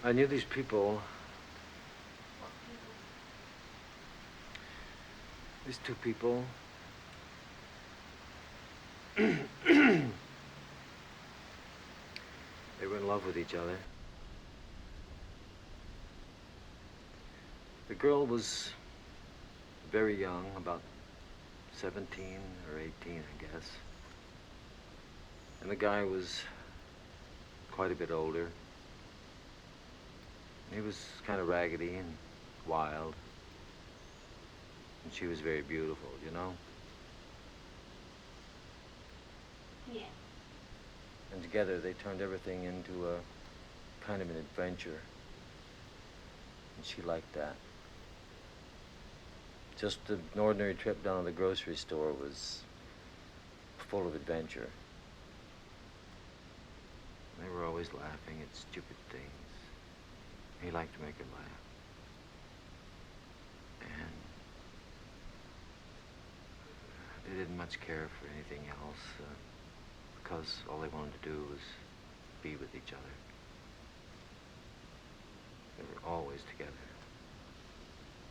I knew these people. What people? These two people. They were in love with each other. The girl was very young, about 17 or 18, I guess. And the guy was quite a bit older. He was kind of raggedy and wild. And she was very beautiful, you know? Yeah. And together they turned everything into a kind of an adventure. And she liked that. Just an ordinary trip down to the grocery store was full of adventure. They were always laughing at stupid things. He liked to make her laugh. And they didn't much care for anything else because all they wanted to do was be with each other. They were always together.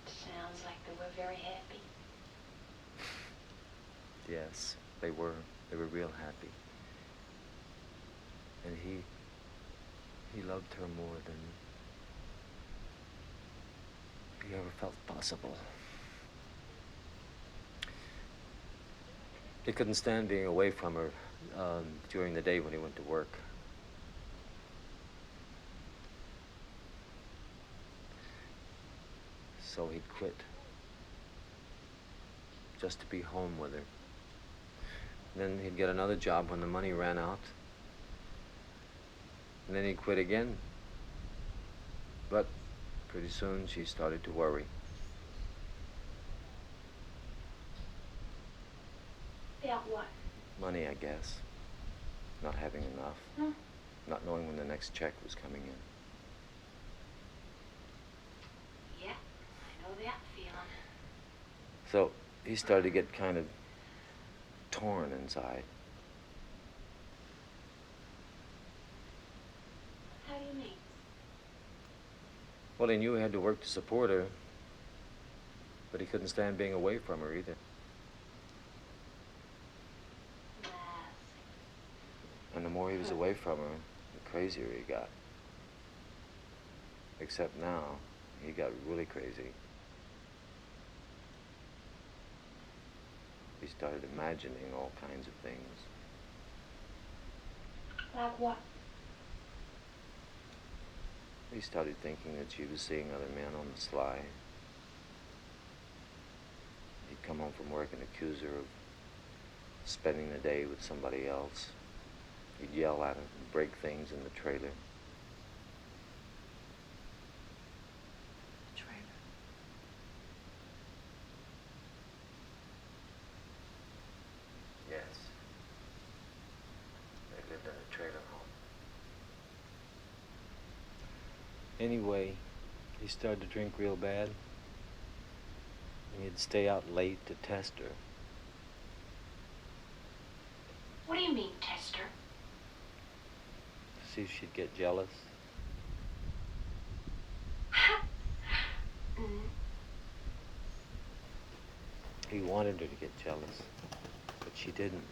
Sounds like they were very happy. Yes, they were. They were real happy. And he loved her more than he ever felt possible. He couldn't stand being away from her during the day when he went to work. So he'd quit just to be home with her. Then he'd get another job when the money ran out. And then he'd quit again. But pretty soon she started to worry. About what? Money, I guess. Not having enough. Huh? Not knowing when the next check was coming in. Yeah, I know that feeling. So he started to get kind of torn inside. How do you mean? Well, he knew he had to work to support her, but he couldn't stand being away from her either. And the more he was away from her, the crazier he got. Except now, he got really crazy. He started imagining all kinds of things. Like what? He started thinking that she was seeing other men on the sly. He'd come home from work and accuse her of spending the day with somebody else. He'd yell at her and break things in the trailer. Trailer. Yes. They lived in a trailer home. Anyway, he started to drink real bad. And he'd stay out late to test her. What do you mean, tester? To see if she'd get jealous. Mm. He wanted her to get jealous, but she didn't.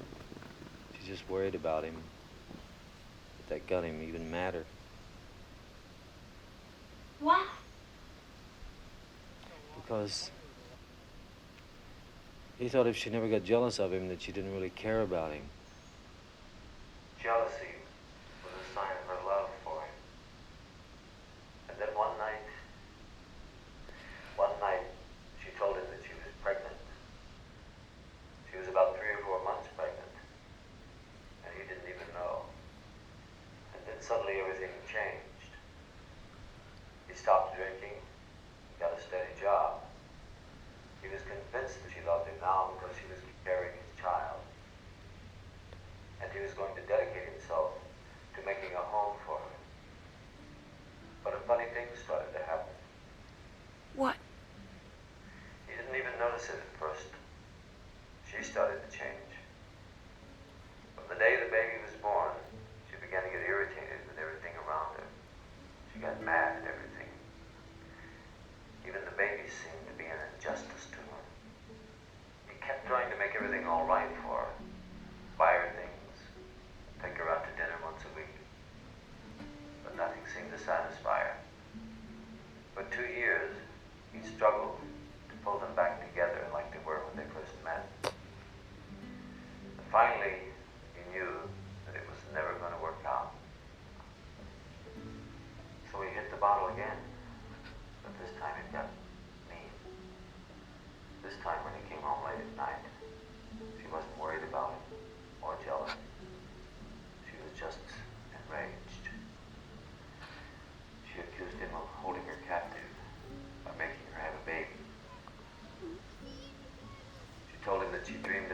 She just worried about him. That that got him even madder. Why? Because he thought if she never got jealous of him, that she didn't really care about him. Jealousy was a sign of her love for him. And then one night, she told him that she was pregnant. She was about 3 or 4 months pregnant. And he didn't even know. And then suddenly everything changed. He stopped drinking, got a steady job. He was convinced that she loved him now because he was carrying his child. And he was going to dedicate himself to making a home for her. But a funny thing started to happen. What? He didn't even notice it at first. She started to change. From the day the baby was born, she began to get irritated with everything around her. She got mad.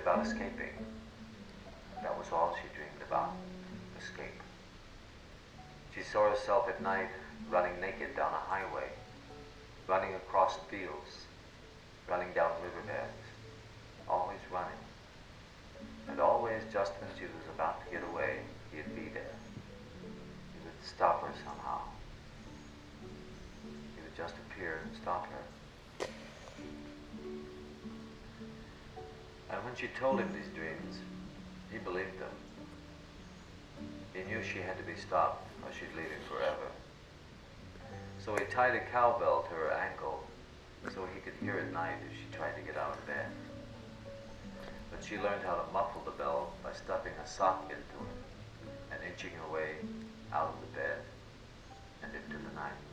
about escaping. That was all she dreamed about, escape. She saw herself at night running naked down a highway, running across fields, running down riverbeds, always running. And always, just when she was about to get away, he'd be there. He would stop her somehow. He would just appear and stop her. And when she told him these dreams, he believed them. He knew she had to be stopped or she'd leave him forever. So he tied a cowbell to her ankle so he could hear at night if she tried to get out of bed. But she learned how to muffle the bell by stuffing a sock into it and inching her way out of the bed and into the night.